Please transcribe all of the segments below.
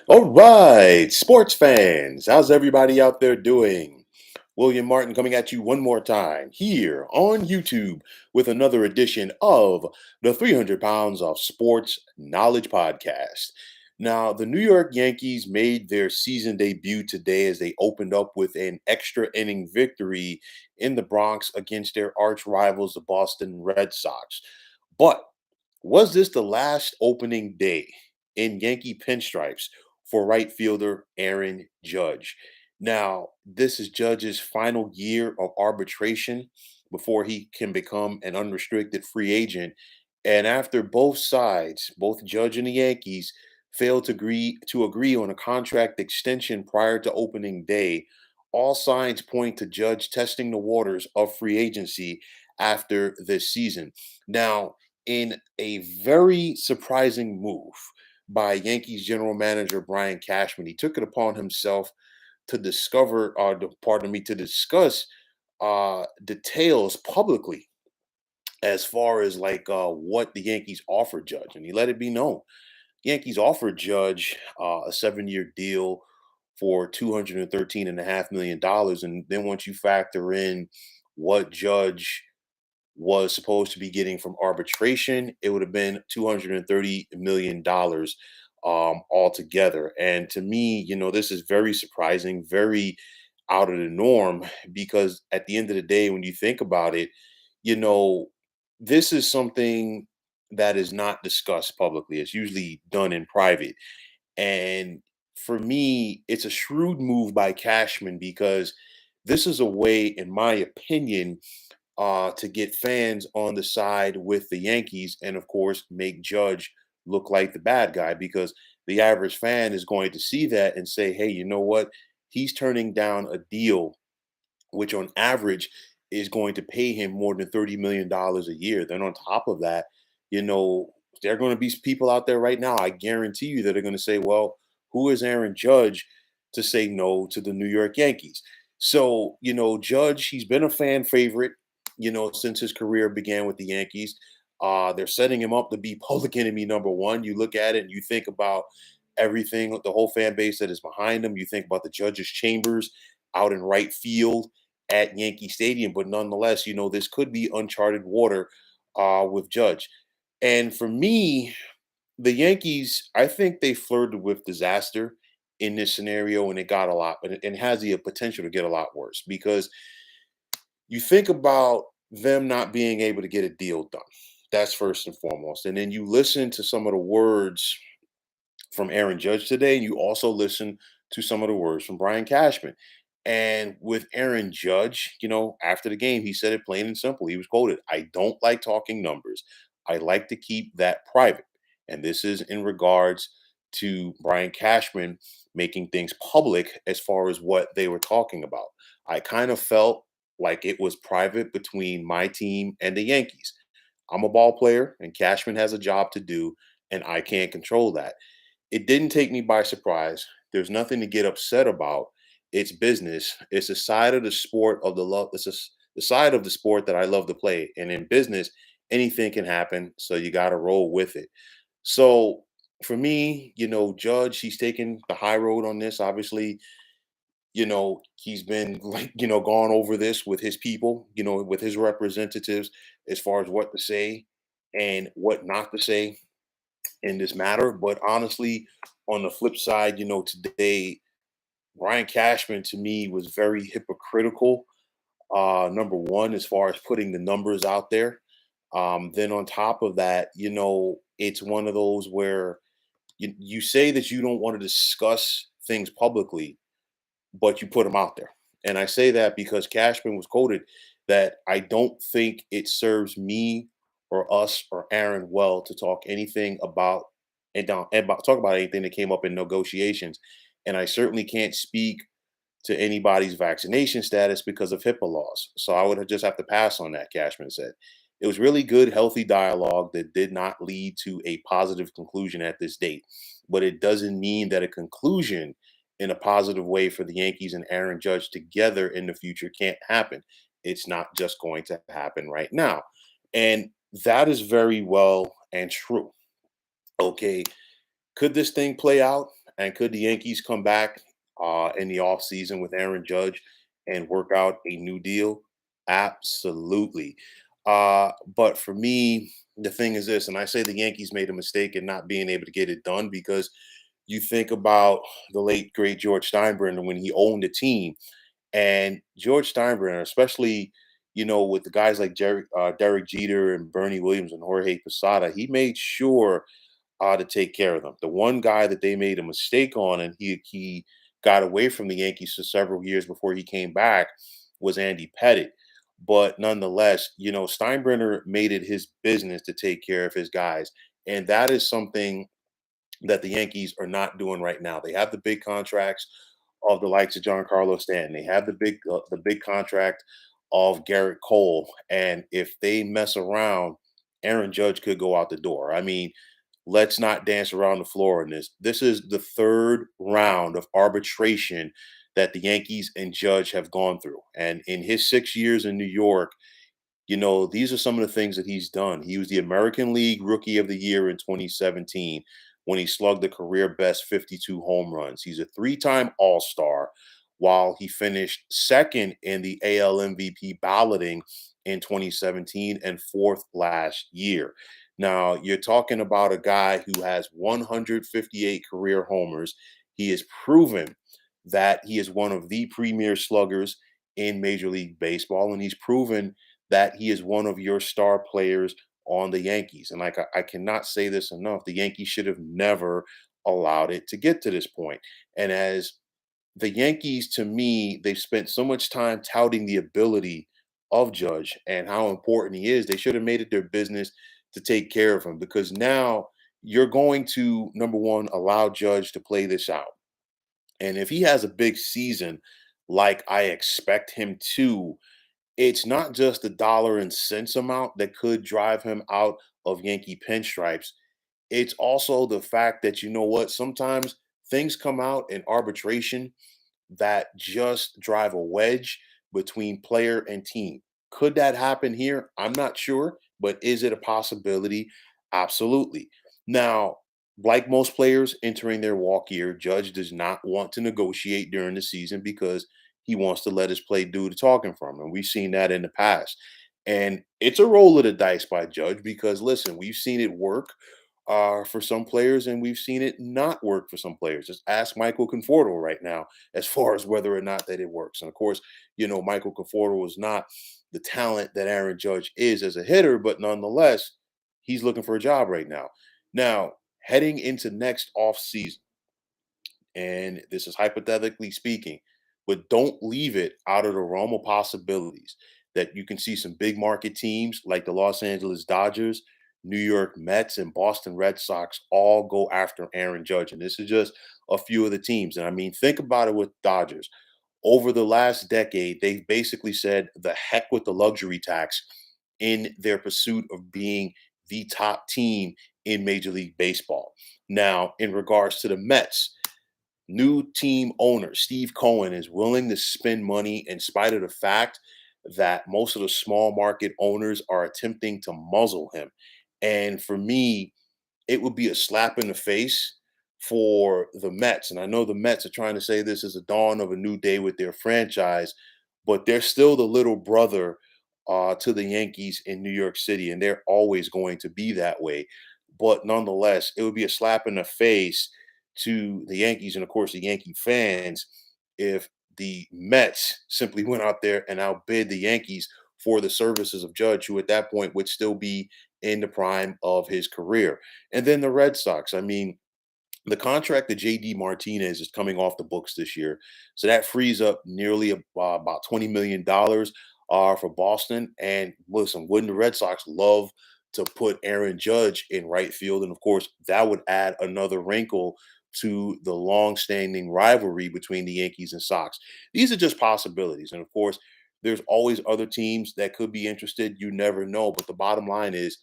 All right, sports fans, how's everybody out there doing? William Martin coming at you one more time here on YouTube with another edition of the 300 Pounds of Sports Knowledge Podcast. Now, the New York Yankees made their season debut today as they opened up with an extra inning victory in the Bronx against their arch rivals, the Boston Red Sox. But was this the last opening day in Yankee pinstripes for right fielder Aaron Judge? Now, this is Judge's final year of arbitration before he can become an unrestricted free agent. And after both sides, both Judge and the Yankees, failed to agree on a contract extension prior to opening day, all signs point to Judge testing the waters of free agency after this season. Now, in a very surprising move by Yankees general manager Brian Cashman, he took it upon himself to to discuss details publicly as far as what the Yankees offered Judge, and he let it be known. Yankees offered Judge a 7-year deal for $213.5 million, and then once you factor in what Judge was supposed to be getting from arbitration, it would have been $230 million altogether. And to me, this is very surprising, very out of the norm, because at the end of the day, when you think about it, you know, this is something that is not discussed publicly. It's usually done in private. And for me, it's a shrewd move by Cashman because this is a way, in my opinion, to get fans on the side with the Yankees and, of course, make Judge look like the bad guy because the average fan is going to see that and say, hey, you know what? He's turning down a deal which on average is going to pay him more than $30 million a year. Then on top of that, you know, there are going to be people out there right now, I guarantee you, that are going to say, well, who is Aaron Judge to say no to the New York Yankees? So, Judge, he's been a fan favorite, since his career began with the Yankees. They're setting him up to be public enemy number one. You look at it and you think about everything, the whole fan base that is behind him. You think about the Judge's chambers out in right field at Yankee Stadium. But nonetheless, this could be uncharted water with Judge. And for me, the Yankees, I think they flirted with disaster in this scenario, and it got a lot, and has the potential to get a lot worse because you think about them not being able to get a deal done. That's first and foremost. And then you listen to some of the words from Aaron Judge today, and you also listen to some of the words from Brian Cashman. And with Aaron Judge, after the game, he said it plain and simple. He was quoted, I don't like talking numbers. I like to keep that private. And this is in regards to Brian Cashman making things public as far as what they were talking about. I kind of felt like it was private between my team and the Yankees. I'm a ball player, and Cashman has a job to do, and I can't control that. It didn't take me by surprise. There's nothing to get upset about. It's business. It's a side of the sport of the love. The side of the sport that I love to play. And in business, anything can happen. So you got to roll with it. So for me, Judge, he's taking the high road on this. Obviously, he's been gone over this with his people, with his representatives as far as what to say and what not to say in this matter. But honestly, on the flip side, today, Brian Cashman to me was very hypocritical. Number one, as far as putting the numbers out there. Then on top of that, it's one of those where you say that you don't want to discuss things publicly, but you put them out there. And I say that because Cashman was quoted that I don't think it serves me or us or Aaron well to talk anything about talk about anything that came up in negotiations. And I certainly can't speak to anybody's vaccination status because of HIPAA laws. So I would just have to pass on that, Cashman said. It was really good, healthy dialogue that did not lead to a positive conclusion at this date. But it doesn't mean that a conclusion in a positive way for the Yankees and Aaron Judge together in the future can't happen. It's not just going to happen right now. And that is very well and true. Okay. Could this thing play out? And could the Yankees come back in the offseason with Aaron Judge and work out a new deal? Absolutely. But for me, the thing is this, and I say the Yankees made a mistake in not being able to get it done because you think about the late great George Steinbrenner when he owned the team, and George Steinbrenner, especially with the guys like Derek Jeter and Bernie Williams and Jorge Posada, he made sure to take care of them. The one guy that they made a mistake on, and he got away from the Yankees for several years before he came back, was Andy Pettit. But nonetheless, Steinbrenner made it his business to take care of his guys, and that is something that the Yankees are not doing right now. They have the big contracts of the likes of John Carlos Stanton. They have the big contract of Garrett Cole, and if they mess around, Aaron Judge could go out the door. I mean, let's not dance around the floor in this. This is the third round of arbitration that the Yankees and Judge have gone through, and in his 6 years in New York, these are some of the things that he's done. He was the American League Rookie of the Year in 2017 when he slugged a career best 52 home runs. He's a three-time All-Star while he finished second in the AL MVP balloting in 2017 and fourth last year. Now, you're talking about a guy who has 158 career homers. He has proven that he is one of the premier sluggers in Major League Baseball, and he's proven that he is one of your star players on the Yankees. And like I cannot say this enough, the Yankees should have never allowed it to get to this point. And as the Yankees, to me, they've spent so much time touting the ability of Judge and how important he is. They should have made it their business to take care of him because now you're going to, number one, allow Judge to play this out. And if he has a big season like I expect him to, it's not just the dollar and cents amount that could drive him out of Yankee pinstripes. It's also the fact that, you know what, sometimes things come out in arbitration that just drive a wedge between player and team. Could that happen here? I'm not sure, but is it a possibility? Absolutely. Now, like most players entering their walk year, Judge does not want to negotiate during the season because he wants to let his play do the talking for him. And we've seen that in the past. And it's a roll of the dice by Judge because, listen, we've seen it work for some players, and we've seen it not work for some players. Just ask Michael Conforto right now as far as whether or not that it works. And of course, Michael Conforto is not the talent that Aaron Judge is as a hitter, but nonetheless, he's looking for a job right now. Now, heading into next off season, and this is hypothetically speaking, but don't leave it out of the realm of possibilities that you can see some big market teams like the Los Angeles Dodgers, New York Mets, and Boston Red Sox all go after Aaron Judge. And this is just a few of the teams. And I mean, think about it with Dodgers. Over the last decade, they've basically said the heck with the luxury tax in their pursuit of being the top team in Major League Baseball. Now, in regards to the Mets, new team owner Steve Cohen is willing to spend money in spite of the fact that most of the small market owners are attempting to muzzle him. And for me, it would be a slap in the face for the Mets. And I know the Mets are trying to say this is a dawn of a new day with their franchise, but they're still the little brother to the Yankees in New York City, and they're always going to be that way. But nonetheless, it would be a slap in the face to the Yankees and, of course, the Yankee fans if the Mets simply went out there and outbid the Yankees for the services of Judge, who at that point would still be in the prime of his career. And then the Red Sox. I mean, the contract of JD Martinez is coming off the books this year. So that frees up nearly about $20 million for Boston. And listen, wouldn't the Red Sox love to put Aaron Judge in right field? And of course, that would add another wrinkle to the long-standing rivalry between the Yankees and Sox. These are just possibilities. And of course, there's always other teams that could be interested. You never know. But the bottom line is,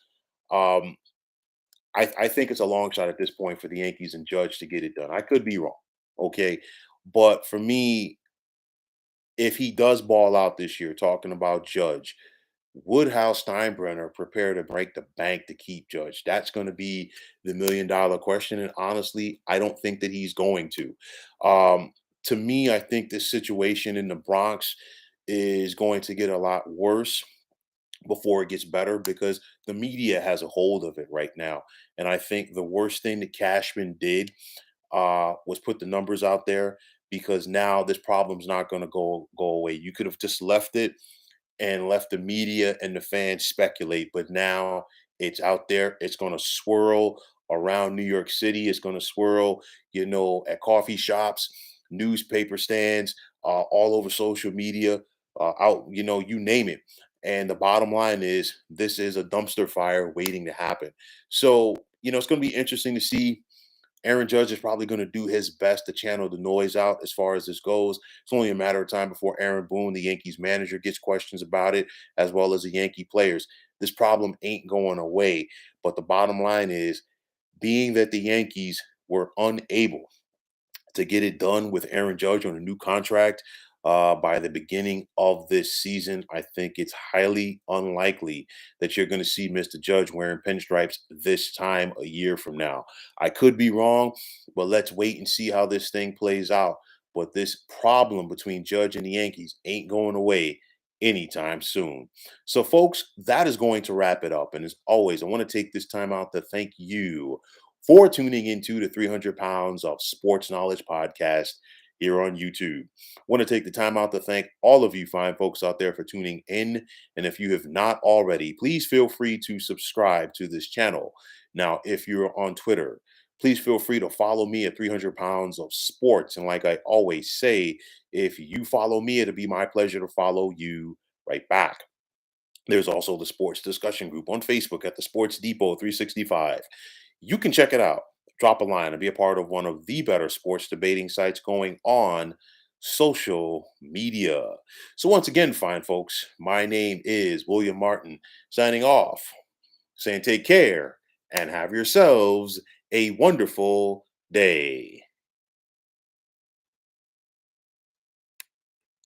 um, I think it's a long shot at this point for the Yankees and Judge to get it done. I could be wrong. Okay. But for me, if he does ball out this year, talking about Judge, Would Hal Steinbrenner prepare to break the bank to keep Judge? That's going to be the $1 million question. And honestly, I don't think that he's going to. To me, I think this situation in the Bronx is going to get a lot worse before it gets better because the media has a hold of it right now. And I think the worst thing that Cashman did was put the numbers out there because now this problem's not going to go away. You could have just left it and left the media and the fans speculate. But now it's out there. It's going to swirl around New York City. It's going to swirl, at coffee shops, newspaper stands, all over social media, out, you name it. And the bottom line is this is a dumpster fire waiting to happen. So, it's going to be interesting to see. Aaron Judge is probably going to do his best to channel the noise out as far as this goes. It's only a matter of time before Aaron Boone, the Yankees manager, gets questions about it, as well as the Yankee players. This problem ain't going away. But the bottom line is, being that the Yankees were unable to get it done with Aaron Judge on a new contract by the beginning of this season, I think it's highly unlikely that you're going to see Mr. Judge wearing pinstripes this time a year from now. I could be wrong, but let's wait and see how this thing plays out. But this problem between Judge and the Yankees ain't going away anytime soon. So, folks, that is going to wrap it up. And as always, I want to take this time out to thank you for tuning into the 300 Pounds of Sports Knowledge podcast here on YouTube. I want to take the time out to thank all of you fine folks out there for tuning in. And if you have not already, please feel free to subscribe to this channel. Now, if you're on Twitter, please feel free to follow me at 300 Pounds of Sports. And like I always say, if you follow me, it'll be my pleasure to follow you right back. There's also the sports discussion group on Facebook at the Sports Depot 365. You can check it out. Drop a line and be a part of one of the better sports debating sites going on social media. So, once again, fine folks, my name is William Martin, signing off, saying take care and have yourselves a wonderful day.